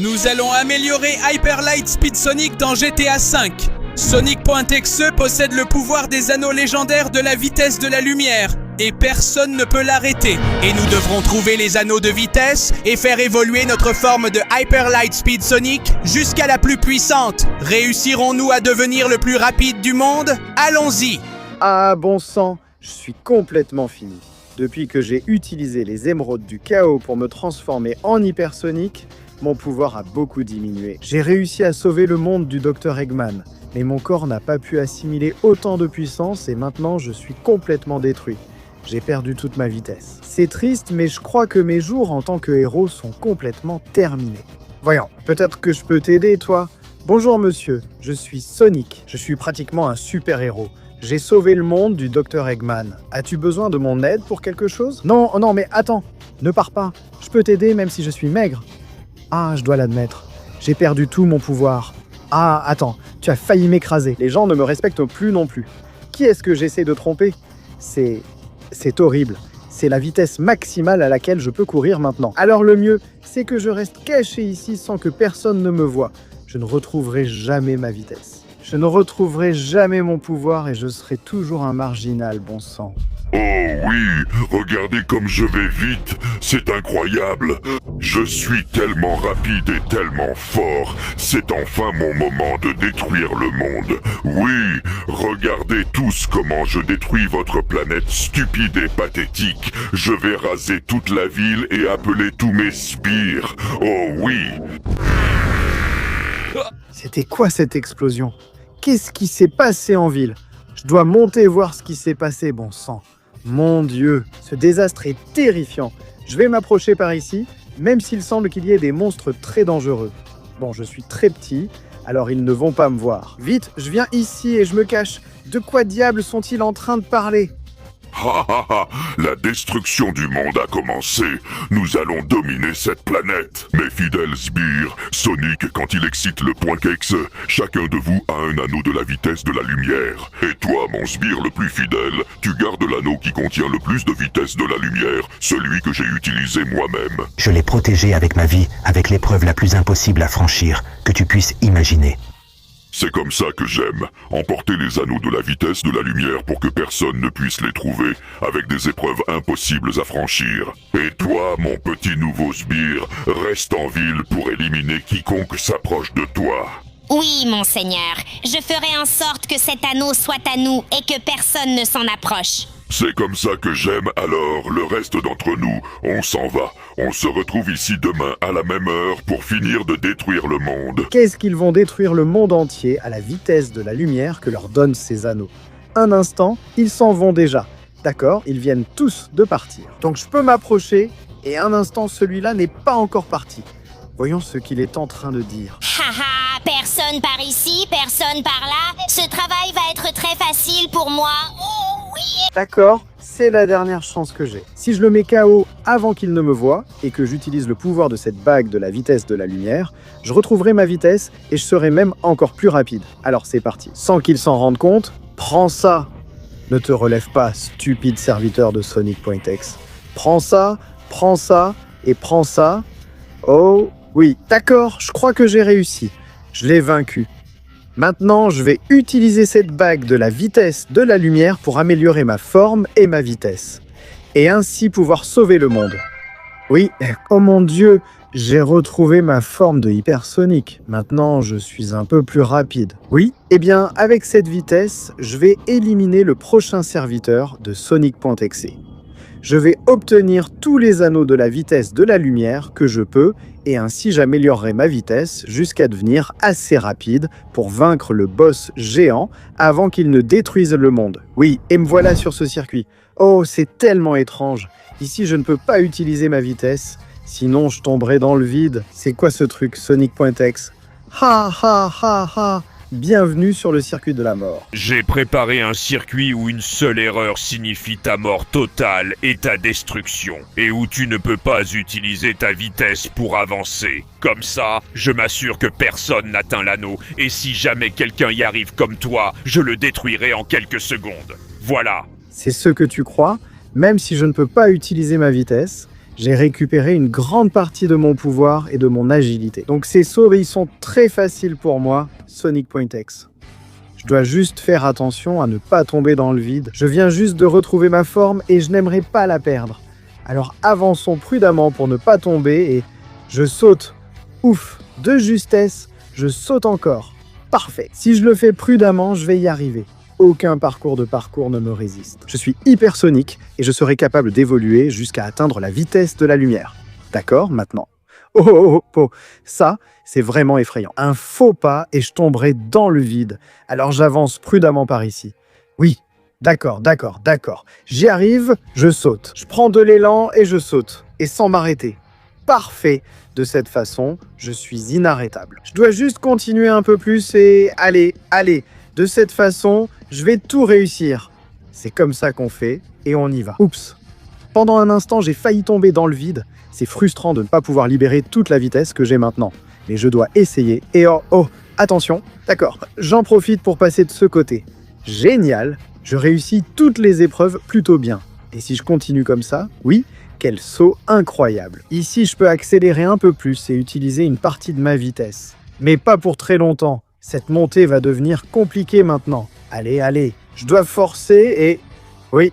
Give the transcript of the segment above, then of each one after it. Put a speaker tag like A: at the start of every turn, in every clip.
A: Nous allons améliorer Hyper Light Speed Sonic dans GTA V. Sonic.exe possède le pouvoir des anneaux légendaires de la vitesse de la lumière. Et personne ne peut l'arrêter. Et nous devrons trouver les anneaux de vitesse et faire évoluer notre forme de Hyper Light Speed Sonic jusqu'à la plus puissante. Réussirons-nous à devenir le plus rapide du monde? Allons-y!
B: Ah bon sang, je suis complètement fini. Depuis que j'ai utilisé les émeraudes du chaos pour me transformer en hypersonique, mon pouvoir a beaucoup diminué. J'ai réussi à sauver le monde du Dr Eggman, mais mon corps n'a pas pu assimiler autant de puissance et maintenant je suis complètement détruit. J'ai perdu toute ma vitesse. C'est triste, mais je crois que mes jours en tant que héros sont complètement terminés. Voyons, peut-être que je peux t'aider, toi? Bonjour monsieur, je suis Sonic. Je suis pratiquement un super-héros. J'ai sauvé le monde du Dr Eggman. As-tu besoin de mon aide pour quelque chose? Non, mais attends, ne pars pas. Je peux t'aider même si je suis maigre. Ah, je dois l'admettre. J'ai perdu tout mon pouvoir. Ah, attends, tu as failli m'écraser. Les gens ne me respectent plus non plus. Qui est-ce que j'essaie de tromper? C'est horrible. C'est la vitesse maximale à laquelle je peux courir maintenant. Alors le mieux, c'est que je reste caché ici sans que personne ne me voie. Je ne retrouverai jamais ma vitesse. Je ne retrouverai jamais mon pouvoir et je serai toujours un marginal, bon sang.
C: Oh oui, regardez comme je vais vite, c'est incroyable. Je suis tellement rapide et tellement fort, c'est enfin mon moment de détruire le monde. Oui, regardez tous comment je détruis votre planète stupide et pathétique. Je vais raser toute la ville et appeler tous mes sbires. Oh oui.
B: C'était quoi cette explosion? Qu'est-ce qui s'est passé en ville? Je dois monter voir ce qui s'est passé, bon sang. Mon Dieu, ce désastre est terrifiant. Je vais m'approcher par ici, même s'il semble qu'il y ait des monstres très dangereux. Bon, je suis très petit, alors ils ne vont pas me voir. Vite, je viens ici et je me cache. De quoi diable sont-ils en train de parler?
C: Ha ha ha, la destruction du monde a commencé. Nous allons dominer cette planète. Mes fidèles sbires, Sonic, quand il excite le point Kex, chacun de vous a un anneau de la vitesse de la lumière. Et toi, mon sbire le plus fidèle, tu gardes l'anneau qui contient le plus de vitesse de la lumière, celui que j'ai utilisé moi-même.
D: Je l'ai protégé avec ma vie, avec l'épreuve la plus impossible à franchir que tu puisses imaginer.
C: C'est comme ça que j'aime, emporter les anneaux de la vitesse de la lumière pour que personne ne puisse les trouver, avec des épreuves impossibles à franchir. Et toi, mon petit nouveau sbire, reste en ville pour éliminer quiconque s'approche de toi.
E: Oui, monseigneur, je ferai en sorte que cet anneau soit à nous et que personne ne s'en approche.
C: C'est comme ça que j'aime, alors le reste d'entre nous, on s'en va. On se retrouve ici demain à la même heure pour finir de détruire le monde.
B: Qu'est-ce qu'ils vont détruire le monde entier à la vitesse de la lumière que leur donnent ces anneaux? Un instant, ils s'en vont déjà. D'accord, ils viennent tous de partir. Donc je peux m'approcher, et un instant, celui-là n'est pas encore parti. Voyons ce qu'il est en train de dire.
E: Haha, personne par ici, personne par là. Ce travail va être très facile pour moi. Oh oui!
B: D'accord, c'est la dernière chance que j'ai. Si je le mets KO avant qu'il ne me voie, et que j'utilise le pouvoir de cette bague de la vitesse de la lumière, je retrouverai ma vitesse et je serai même encore plus rapide. Alors c'est parti. Sans qu'il s'en rende compte, prends ça! Ne te relève pas, stupide serviteur de Sonic.exe. Prends ça et prends ça. Oh oui, d'accord, je crois que j'ai réussi. Je l'ai vaincu. Maintenant, je vais utiliser cette bague de la vitesse de la lumière pour améliorer ma forme et ma vitesse. Et ainsi pouvoir sauver le monde. Oui, oh mon Dieu, j'ai retrouvé ma forme de hypersonique. Maintenant, je suis un peu plus rapide. Oui, eh bien, avec cette vitesse, je vais éliminer le prochain serviteur de Sonic.exe. Je vais obtenir tous les anneaux de la vitesse de la lumière que je peux et ainsi j'améliorerai ma vitesse jusqu'à devenir assez rapide pour vaincre le boss géant avant qu'il ne détruise le monde. Oui, et me voilà sur ce circuit. Oh, c'est tellement étrange. Ici, je ne peux pas utiliser ma vitesse, sinon je tomberai dans le vide. C'est quoi ce truc, Sonic.exe? Ha ha ha ha! Bienvenue sur le circuit de la mort.
F: J'ai préparé un circuit où une seule erreur signifie ta mort totale et ta destruction, et où tu ne peux pas utiliser ta vitesse pour avancer. Comme ça, je m'assure que personne n'atteint l'anneau, et si jamais quelqu'un y arrive comme toi, je le détruirai en quelques secondes. Voilà.
B: C'est ce que tu crois? Même si je ne peux pas utiliser ma vitesse, J'ai récupéré une grande partie de mon pouvoir et de mon agilité. Donc ces sauts, ils sont très faciles pour moi, Sonic Point X. Je dois juste faire attention à ne pas tomber dans le vide. Je viens juste de retrouver ma forme et je n'aimerais pas la perdre. Alors avançons prudemment pour ne pas tomber et je saute. Ouf, de justesse, je saute encore. Parfait. Si je le fais prudemment, je vais y arriver. Aucun parcours ne me résiste. Je suis hypersonique et je serai capable d'évoluer jusqu'à atteindre la vitesse de la lumière. D'accord, maintenant? Oh, ça, c'est vraiment effrayant. Un faux pas et je tomberai dans le vide. Alors j'avance prudemment par ici. Oui, d'accord. J'y arrive, je saute. Je prends de l'élan et je saute. Et sans m'arrêter. Parfait. De cette façon, je suis inarrêtable. Je dois juste continuer un peu plus et allez. De cette façon, je vais tout réussir. C'est comme ça qu'on fait et on y va. Oups. Pendant un instant, j'ai failli tomber dans le vide. C'est frustrant de ne pas pouvoir libérer toute la vitesse que j'ai maintenant. Mais je dois essayer. Et oh, attention. D'accord, j'en profite pour passer de ce côté. Génial. Je réussis toutes les épreuves plutôt bien. Et si je continue comme ça, oui, quel saut incroyable. Ici, je peux accélérer un peu plus et utiliser une partie de ma vitesse. Mais pas pour très longtemps. Cette montée va devenir compliquée maintenant. Allez, je dois forcer et... Oui,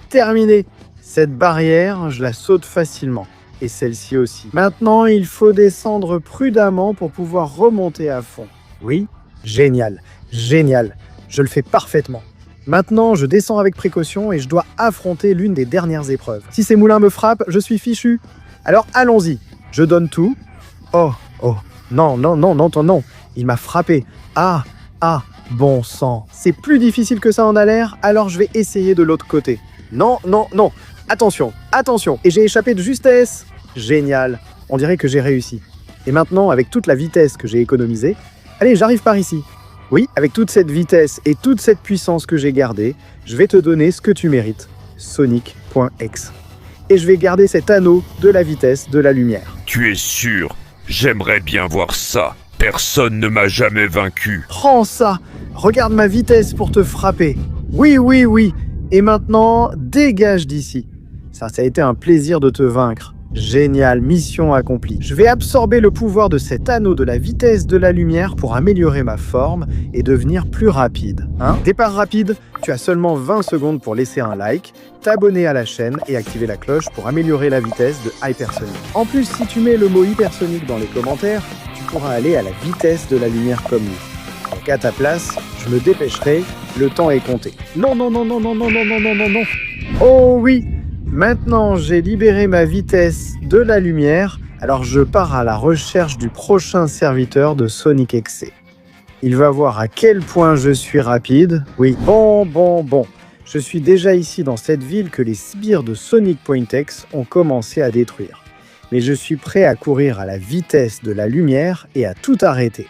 B: terminé. Cette barrière, je la saute facilement. Et celle-ci aussi. Maintenant, il faut descendre prudemment pour pouvoir remonter à fond. Oui, génial. Je le fais parfaitement. Maintenant, je descends avec précaution et je dois affronter l'une des dernières épreuves. Si ces moulins me frappent, je suis fichu. Alors allons-y. Je donne tout. Oh. Non. Il m'a frappé. Ah, bon sang. C'est plus difficile que ça en a l'air, alors je vais essayer de l'autre côté. Non. Attention. Et j'ai échappé de justesse. Génial. On dirait que j'ai réussi. Et maintenant, avec toute la vitesse que j'ai économisée, allez, j'arrive par ici. Oui, avec toute cette vitesse et toute cette puissance que j'ai gardée, je vais te donner ce que tu mérites. Sonic.X. Et je vais garder cet anneau de la vitesse de la lumière.
F: Tu es sûr? J'aimerais bien voir ça. Personne ne m'a jamais vaincu.
B: Prends ça. Regarde ma vitesse pour te frapper. Oui. Et maintenant, dégage d'ici. Ça a été un plaisir de te vaincre. Génial, mission accomplie. Je vais absorber le pouvoir de cet anneau de la vitesse de la lumière pour améliorer ma forme et devenir plus rapide. Départ rapide, tu as seulement 20 secondes pour laisser un like, t'abonner à la chaîne et activer la cloche pour améliorer la vitesse de Hypersonic. En plus, si tu mets le mot Hypersonic dans les commentaires, tu pourras aller à la vitesse de la lumière comme lui. Donc à ta place, je me dépêcherai, le temps est compté. Non. Oh oui! Maintenant, j'ai libéré ma vitesse de la lumière, alors je pars à la recherche du prochain serviteur de Sonic XC. Il va voir à quel point je suis rapide. Oui, bon. Je suis déjà ici dans cette ville que les sbires de Sonic Point X ont commencé à détruire. Mais je suis prêt à courir à la vitesse de la lumière et à tout arrêter.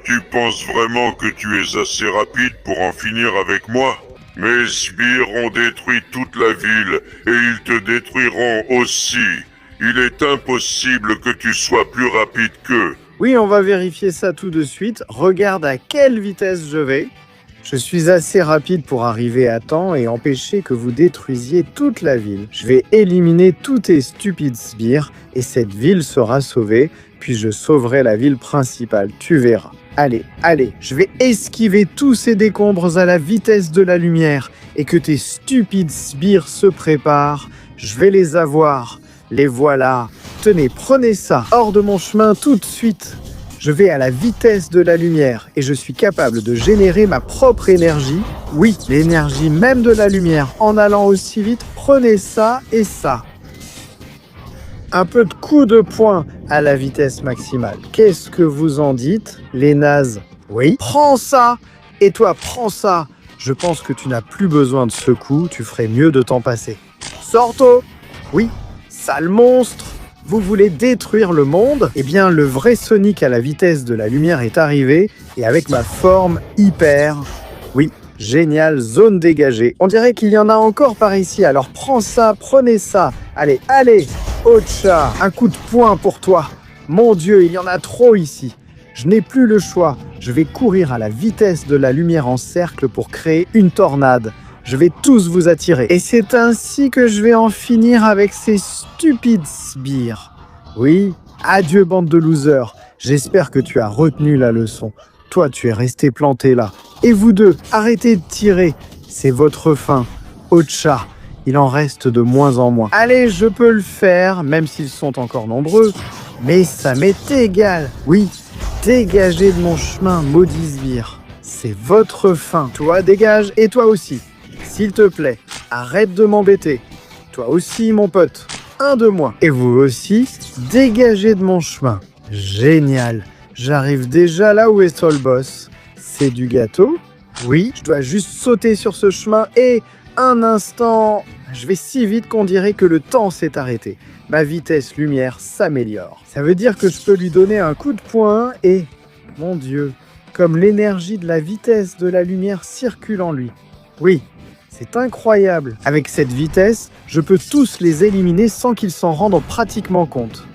C: Tu penses vraiment que tu es assez rapide pour en finir avec moi ? Mes sbires ont détruit toute la ville et ils te détruiront aussi. Il est impossible que tu sois plus rapide qu'eux.
B: Oui, on va vérifier ça tout de suite. Regarde à quelle vitesse je vais. Je suis assez rapide pour arriver à temps et empêcher que vous détruisiez toute la ville. Je vais éliminer tous tes stupides sbires et cette ville sera sauvée, puis je sauverai la ville principale, tu verras. Allez, je vais esquiver tous ces décombres à la vitesse de la lumière et que tes stupides sbires se préparent. Je vais les avoir. Les voilà. Tenez, prenez ça. Hors de mon chemin tout de suite. Je vais à la vitesse de la lumière et je suis capable de générer ma propre énergie. Oui, l'énergie même de la lumière en allant aussi vite. Prenez ça et ça. Un peu de coup de poing à la vitesse maximale. Qu'est-ce que vous en dites, les nazes? Oui. Prends ça. Et toi, prends ça. Je pense que tu n'as plus besoin de ce coup. Tu ferais mieux de t'en passer. Sorto. Oui. Sale monstre. Vous voulez détruire le monde? Eh bien, le vrai Sonic à la vitesse de la lumière est arrivé et avec ma forme hyper... Oui, génial, zone dégagée. On dirait qu'il y en a encore par ici, alors prends ça, prenez ça. Allez, Ocha, un coup de poing pour toi. Mon Dieu, il y en a trop ici. Je n'ai plus le choix. Je vais courir à la vitesse de la lumière en cercle pour créer une tornade. Je vais tous vous attirer. Et c'est ainsi que je vais en finir avec ces stupides sbires. Oui, adieu bande de losers. J'espère que tu as retenu la leçon. Toi, tu es resté planté là. Et vous deux, arrêtez de tirer. C'est votre fin. Ocha, il en reste de moins en moins. Allez, je peux le faire, même s'ils sont encore nombreux. Mais ça m'est égal. Oui, dégagez de mon chemin, maudit sbire. C'est votre fin. Toi, dégage, et toi aussi. S'il te plaît, arrête de m'embêter. Toi aussi, mon pote. Un de moi. Et vous aussi, dégagez de mon chemin. Génial. J'arrive déjà là où est Soul Boss. C'est du gâteau. Oui, je dois juste sauter sur ce chemin et un instant. Je vais si vite qu'on dirait que le temps s'est arrêté. Ma vitesse lumière s'améliore. Ça veut dire que je peux lui donner un coup de poing et, mon Dieu, comme l'énergie de la vitesse de la lumière circule en lui. Oui, c'est incroyable. Avec cette vitesse, je peux tous les éliminer sans qu'ils s'en rendent pratiquement compte.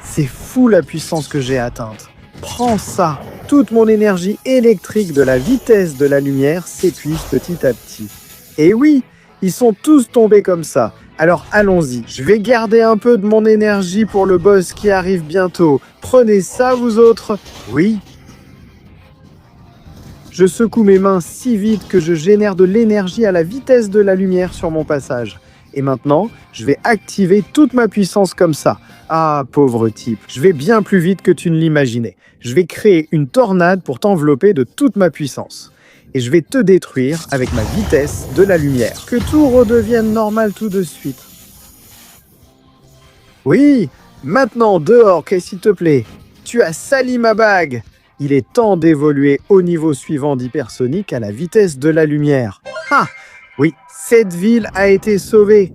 B: C'est fou la puissance que j'ai atteinte. Prends ça. Toute mon énergie électrique de la vitesse de la lumière s'épuise petit à petit. Et oui, ils sont tous tombés comme ça. Alors allons-y. Je vais garder un peu de mon énergie pour le boss qui arrive bientôt. Prenez ça, vous autres. Oui. Je secoue mes mains si vite que je génère de l'énergie à la vitesse de la lumière sur mon passage. Et maintenant, je vais activer toute ma puissance comme ça. Ah, pauvre type, je vais bien plus vite que tu ne l'imaginais. Je vais créer une tornade pour t'envelopper de toute ma puissance. Et je vais te détruire avec ma vitesse de la lumière. Que tout redevienne normal tout de suite. Oui, maintenant dehors, s'il te plaît. Tu as sali ma bague. Il est temps d'évoluer au niveau suivant d'hypersonique à la vitesse de la lumière. Ah, oui, cette ville a été sauvée.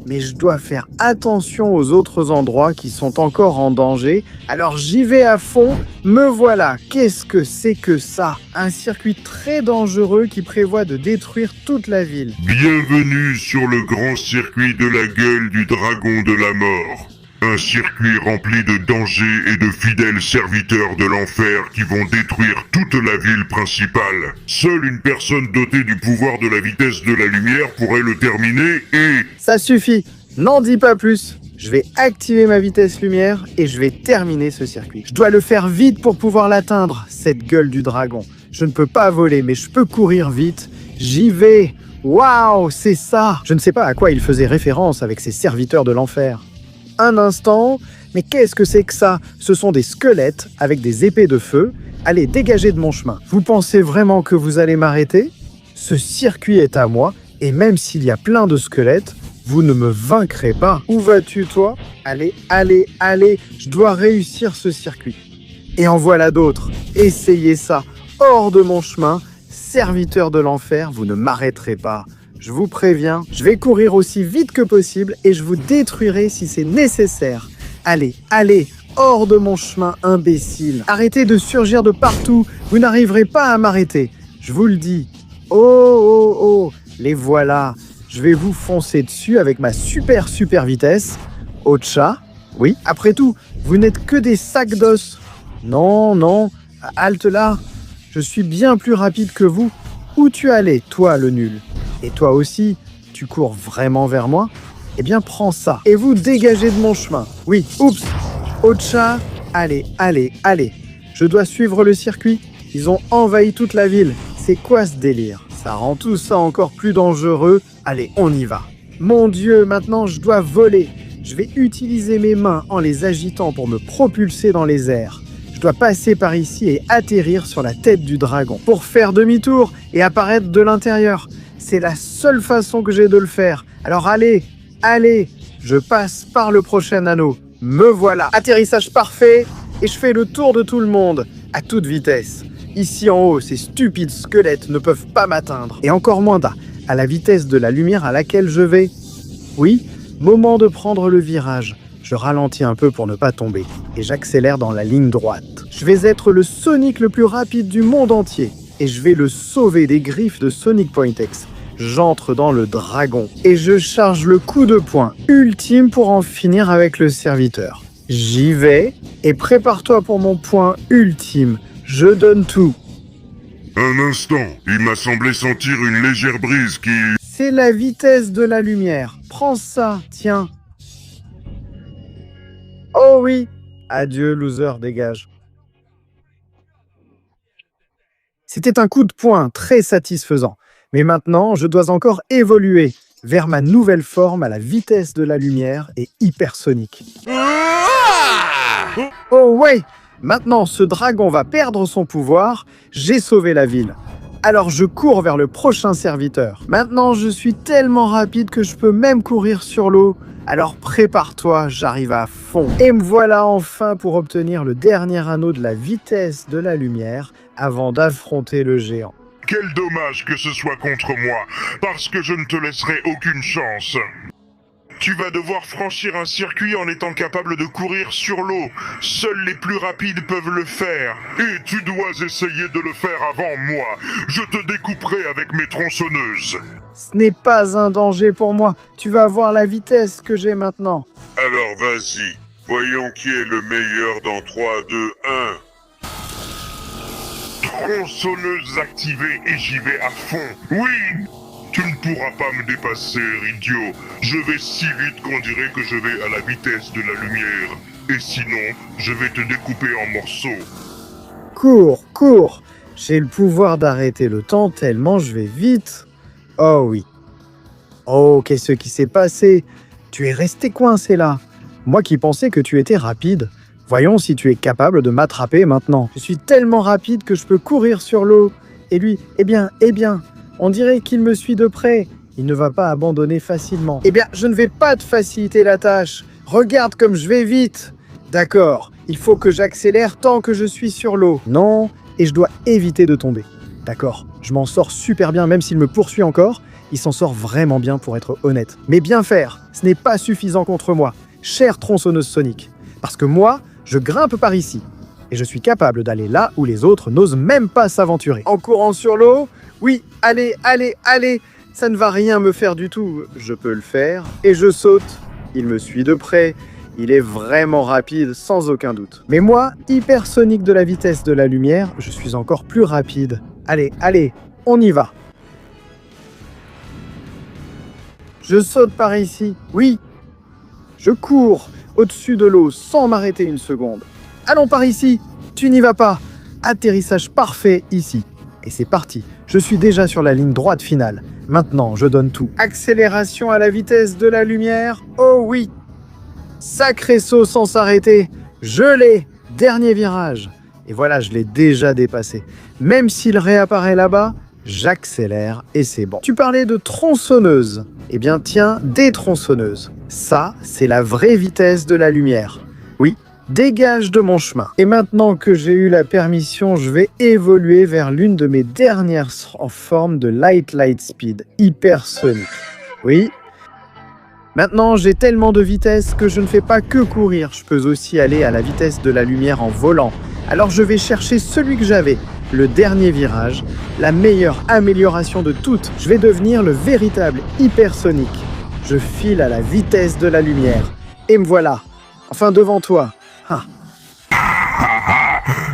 B: Mais je dois faire attention aux autres endroits qui sont encore en danger. Alors j'y vais à fond. Me voilà. Qu'est-ce que c'est que ça? Un circuit très dangereux qui prévoit de détruire toute la ville.
C: Bienvenue sur le grand circuit de la gueule du dragon de la mort. Un circuit rempli de dangers et de fidèles serviteurs de l'enfer qui vont détruire toute la ville principale. Seule une personne dotée du pouvoir de la vitesse de la lumière pourrait le terminer et...
B: Ça suffit, n'en dis pas plus. Je vais activer ma vitesse lumière et je vais terminer ce circuit. Je dois le faire vite pour pouvoir l'atteindre, cette gueule du dragon. Je ne peux pas voler, mais je peux courir vite. J'y vais. Waouh, c'est ça. Je ne sais pas à quoi il faisait référence avec ces serviteurs de l'enfer. Un instant, mais qu'est-ce que c'est que ça? Ce sont des squelettes avec des épées de feu. Allez, dégagez de mon chemin. Vous pensez vraiment que vous allez m'arrêter? Ce circuit est à moi, et même s'il y a plein de squelettes, vous ne me vaincrez pas. Où vas-tu, toi? Allez, allez, allez, je dois réussir ce circuit. Et en voilà d'autres. Essayez ça. Hors de mon chemin, serviteurs de l'enfer, vous ne m'arrêterez pas. Je vous préviens, je vais courir aussi vite que possible et je vous détruirai si c'est nécessaire. Allez, allez, hors de mon chemin, imbécile. Arrêtez de surgir de partout, vous n'arriverez pas à m'arrêter. Je vous le dis. Oh, oh, oh, les voilà. Je vais vous foncer dessus avec ma super vitesse. Ocha, oui, après tout, vous n'êtes que des sacs d'os. Non, non, halte là. Je suis bien plus rapide que vous. Où tu allais, toi le nul? Et toi aussi, tu cours vraiment vers moi? Eh bien, prends ça. Et vous dégagez de mon chemin. Oui, oups. Ocha, allez, allez, allez. Je dois suivre le circuit. Ils ont envahi toute la ville. C'est quoi ce délire? Ça rend tout ça encore plus dangereux. Allez, on y va. Mon Dieu, maintenant je dois voler. Je vais utiliser mes mains en les agitant pour me propulser dans les airs. Je dois passer par ici et atterrir sur la tête du dragon pour faire demi-tour et apparaître de l'intérieur. C'est la seule façon que j'ai de le faire. Alors allez, allez, je passe par le prochain anneau. Me voilà. Atterrissage parfait et je fais le tour de tout le monde à toute vitesse. Ici en haut, ces stupides squelettes ne peuvent pas m'atteindre. Et encore moins à la vitesse de la lumière à laquelle je vais. Oui, moment de prendre le virage. Je ralentis un peu pour ne pas tomber et j'accélère dans la ligne droite. Je vais être le Sonic le plus rapide du monde entier et je vais le sauver des griffes de Sonic Point X. J'entre dans le dragon et je charge le coup de poing ultime pour en finir avec le serviteur. J'y vais et prépare-toi pour mon point ultime. Je donne tout.
C: Un instant, il m'a semblé sentir une légère brise qui...
B: C'est la vitesse de la lumière. Prends ça, tiens. Oh oui. Adieu, loser, dégage. C'était un coup de poing très satisfaisant. Mais maintenant, je dois encore évoluer vers ma nouvelle forme à la vitesse de la lumière et hypersonique. Oh ouais! Maintenant, ce dragon va perdre son pouvoir. J'ai sauvé la ville. Alors je cours vers le prochain serviteur. Maintenant, je suis tellement rapide que je peux même courir sur l'eau. Alors prépare-toi, j'arrive à fond. Et me voilà enfin pour obtenir le dernier anneau de la vitesse de la lumière avant d'affronter le géant.
C: Quel dommage que ce soit contre moi, parce que je ne te laisserai aucune chance. Tu vas devoir franchir un circuit en étant capable de courir sur l'eau. Seuls les plus rapides peuvent le faire. Et tu dois essayer de le faire avant moi. Je te découperai avec mes tronçonneuses.
B: Ce n'est pas un danger pour moi. Tu vas voir la vitesse que j'ai maintenant.
C: Alors vas-y, voyons qui est le meilleur dans 3, 2, 1. Tronçonneuse activée et j'y vais à fond. Oui! Tu ne pourras pas me dépasser, idiot. Je vais si vite qu'on dirait que je vais à la vitesse de la lumière. Et sinon, je vais te découper en morceaux.
B: Cours, cours. J'ai le pouvoir d'arrêter le temps tellement je vais vite. Oh oui. Oh, qu'est-ce qui s'est passé? Tu es resté coincé là. Moi qui pensais que tu étais rapide. Voyons si tu es capable de m'attraper maintenant. Je suis tellement rapide que je peux courir sur l'eau. Et lui, eh bien, on dirait qu'il me suit de près. Il ne va pas abandonner facilement. Eh bien, je ne vais pas te faciliter la tâche. Regarde comme je vais vite. D'accord, il faut que j'accélère tant que je suis sur l'eau. Non, et je dois éviter de tomber. D'accord, je m'en sors super bien même s'il me poursuit encore. Il s'en sort vraiment bien pour être honnête. Mais bien faire, ce n'est pas suffisant contre moi, chère tronçonneuse sonique. Parce que moi, je grimpe par ici. Et je suis capable d'aller là où les autres n'osent même pas s'aventurer. En courant sur l'eau, oui, allez, ça ne va rien me faire du tout. Je peux le faire, et je saute. Il me suit de près. Il est vraiment rapide, sans aucun doute. Mais moi, hypersonique de la vitesse de la lumière, je suis encore plus rapide. Allez, on y va. Je saute par ici, oui. Je cours au-dessus de l'eau sans m'arrêter une seconde. Allons par ici, tu n'y vas pas. Atterrissage parfait ici. Et c'est parti, je suis déjà sur la ligne droite finale. Maintenant, je donne tout. Accélération à la vitesse de la lumière, oh oui. Sacré saut sans s'arrêter, je l'ai. Dernier virage. Et voilà, je l'ai déjà dépassé. Même s'il réapparaît là-bas, j'accélère et c'est bon. Tu parlais de tronçonneuse. Eh bien tiens, des tronçonneuses. Ça, c'est la vraie vitesse de la lumière. Oui. Dégage de mon chemin. Et maintenant que j'ai eu la permission, je vais évoluer vers l'une de mes dernières formes de Light Speed, hypersonique. Oui. Maintenant, j'ai tellement de vitesse que je ne fais pas que courir. Je peux aussi aller à la vitesse de la lumière en volant. Alors je vais chercher celui que j'avais, le dernier virage, la meilleure amélioration de toutes. Je vais devenir le véritable hypersonique. Je file à la vitesse de la lumière. Et me voilà. Enfin, devant toi.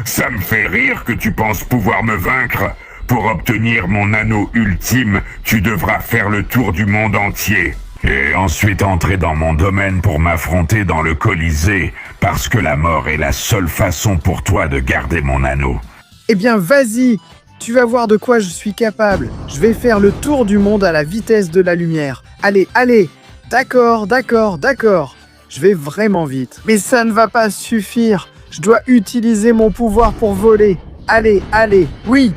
C: Ça me fait rire que tu penses pouvoir me vaincre. Pour obtenir mon anneau ultime, tu devras faire le tour du monde entier. Et ensuite entrer dans mon domaine pour m'affronter dans le Colisée, parce que la mort est la seule façon pour toi de garder mon anneau.
B: Eh bien, vas-y, tu vas voir de quoi je suis capable. Je vais faire le tour du monde à la vitesse de la lumière. Allez, d'accord. Je vais vraiment vite. Mais ça ne va pas suffire. Je dois utiliser mon pouvoir pour voler. Allez, oui.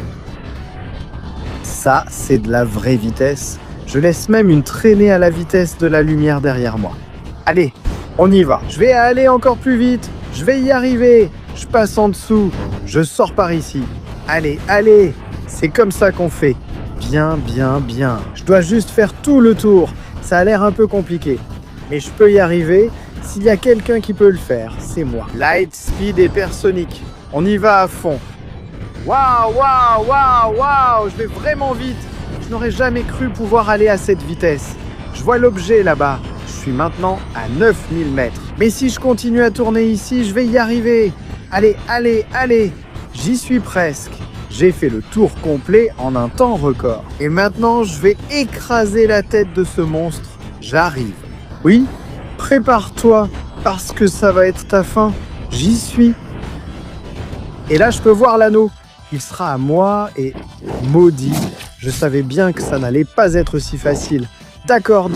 B: Ça, c'est de la vraie vitesse. Je laisse même une traînée à la vitesse de la lumière derrière moi. Allez, on y va. Je vais aller encore plus vite. Je vais y arriver. Je passe en dessous. Je sors par ici. Allez. C'est comme ça qu'on fait. Bien. Je dois juste faire tout le tour. Ça a l'air un peu compliqué. Mais je peux y arriver. S'il y a quelqu'un qui peut le faire, c'est moi. Light Speed hypersonique. On y va à fond. Waouh, je vais vraiment vite. Je n'aurais jamais cru pouvoir aller à cette vitesse. Je vois l'objet là-bas. Je suis maintenant à 9000 mètres. Mais si je continue à tourner ici, je vais y arriver. Allez. J'y suis presque. J'ai fait le tour complet en un temps record. Et maintenant, je vais écraser la tête de ce monstre. J'arrive. Oui, prépare-toi, parce que ça va être ta fin. J'y suis. Et là, je peux voir l'anneau. Il sera à moi et maudit. Je savais bien que ça n'allait pas être si facile. D'accord.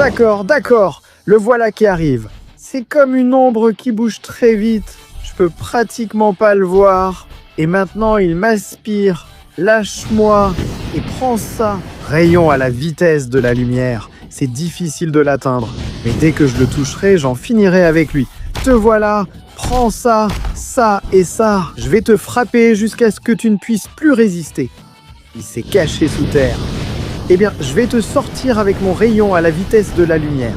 B: Le voilà qui arrive. C'est comme une ombre qui bouge très vite. Je peux pratiquement pas le voir. Et maintenant, il m'aspire. Lâche-moi et prends ça. Rayon à la vitesse de la lumière. C'est difficile de l'atteindre. Mais dès que je le toucherai, j'en finirai avec lui. Te voilà. Prends ça, ça et ça. Je vais te frapper jusqu'à ce que tu ne puisses plus résister. Il s'est caché sous terre. Eh bien, je vais te sortir avec mon rayon à la vitesse de la lumière.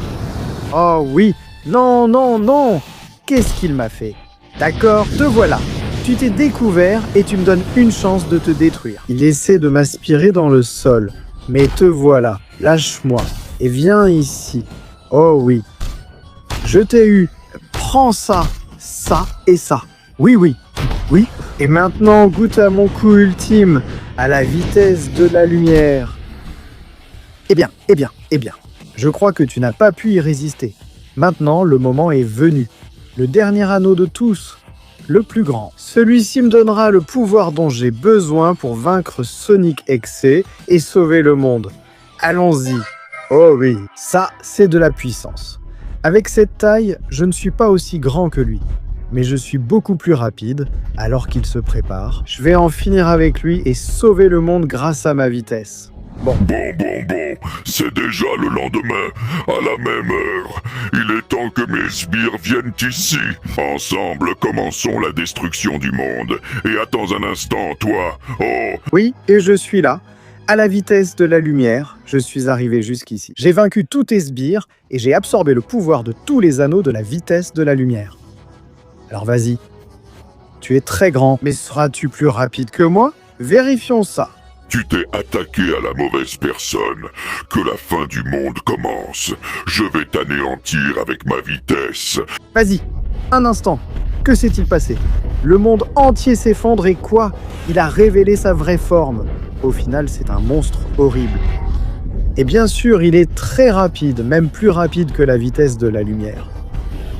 B: Oh oui, non. Qu'est-ce qu'il m'a fait? D'accord, te voilà. Tu t'es découvert et tu me donnes une chance de te détruire. Il essaie de m'aspirer dans le sol. Mais te voilà, lâche-moi et viens ici. Oh oui, je t'ai eu. Prends ça. Ça et ça. Oui. Et maintenant, goûte à mon coup ultime, à la vitesse de la lumière. Eh bien. Je crois que tu n'as pas pu y résister. Maintenant, le moment est venu. Le dernier anneau de tous, le plus grand. Celui-ci me donnera le pouvoir dont j'ai besoin pour vaincre Sonic XC et sauver le monde. Allons-y. Oh oui, ça, c'est de la puissance. Avec cette taille, je ne suis pas aussi grand que lui. Mais je suis beaucoup plus rapide, alors qu'il se prépare. Je vais en finir avec lui et sauver le monde grâce à ma vitesse. Bon,
C: c'est déjà le lendemain, à la même heure. Il est temps que mes sbires viennent ici. Ensemble, commençons la destruction du monde. Et attends un instant, toi. Oh.
B: Oui, et je suis là. À la vitesse de la lumière, je suis arrivé jusqu'ici. J'ai vaincu tous tes sbires et j'ai absorbé le pouvoir de tous les anneaux de la vitesse de la lumière. Alors vas-y. Tu es très grand, mais seras-tu plus rapide que moi? Vérifions ça.
C: Tu t'es attaqué à la mauvaise personne. Que la fin du monde commence. Je vais t'anéantir avec ma vitesse.
B: Vas-y, un instant. Que s'est-il passé? Le monde entier s'effondre et quoi? Il a révélé sa vraie forme. Au final, c'est un monstre horrible. Et bien sûr, il est très rapide, même plus rapide que la vitesse de la lumière.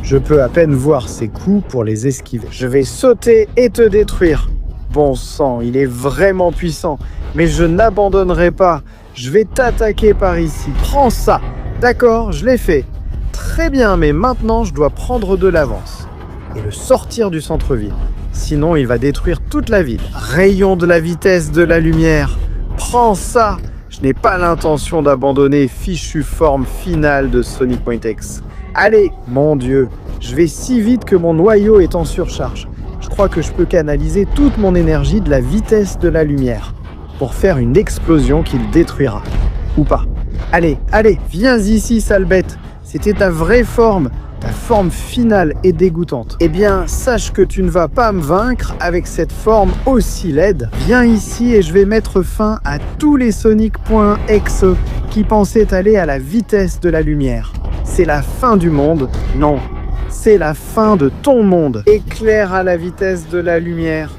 B: Je peux à peine voir ses coups pour les esquiver. Je vais sauter et te détruire. Bon sang, il est vraiment puissant. Mais je n'abandonnerai pas. Je vais t'attaquer par ici. Prends ça. D'accord, je l'ai fait. Très bien, mais maintenant je dois prendre de l'avance. Et le sortir du centre-ville. Sinon, il va détruire toute la ville. Rayon de la vitesse de la lumière. Prends ça. Je n'ai pas l'intention d'abandonner fichue forme finale de Sonic Point X. Allez, mon Dieu, je vais si vite que mon noyau est en surcharge. Je crois que je peux canaliser toute mon énergie de la vitesse de la lumière pour faire une explosion qui le détruira. Ou pas. Allez, viens ici, sale bête. C'était ta vraie forme. Ta forme finale est dégoûtante. Eh bien, sache que tu ne vas pas me vaincre avec cette forme aussi laide. Viens ici et je vais mettre fin à tous les Sonic.exe qui pensaient aller à la vitesse de la lumière. C'est la fin du monde. Non, c'est la fin de ton monde. Éclaire à la vitesse de la lumière.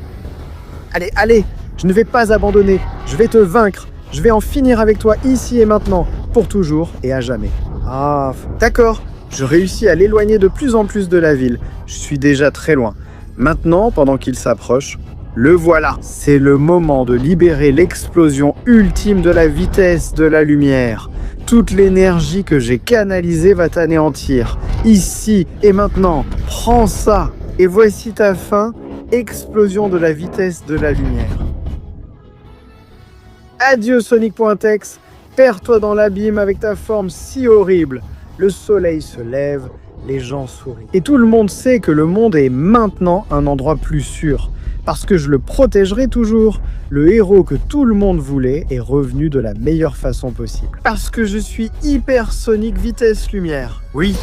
B: Allez, je ne vais pas abandonner. Je vais te vaincre. Je vais en finir avec toi ici et maintenant, pour toujours et à jamais. Ah, d'accord. Je réussis à l'éloigner de plus en plus de la ville. Je suis déjà très loin. Maintenant, pendant qu'il s'approche, le voilà. C'est le moment de libérer l'explosion ultime de la vitesse de la lumière. Toute l'énergie que j'ai canalisée va t'anéantir. Ici et maintenant, prends ça. Et voici ta fin, explosion de la vitesse de la lumière. Adieu Sonic.exe, perds-toi dans l'abîme avec ta forme si horrible. Le soleil se lève, les gens sourient. Et tout le monde sait que le monde est maintenant un endroit plus sûr. Parce que je le protégerai toujours. Le héros que tout le monde voulait est revenu de la meilleure façon possible. Parce que je suis hyper Sonic vitesse lumière. Oui,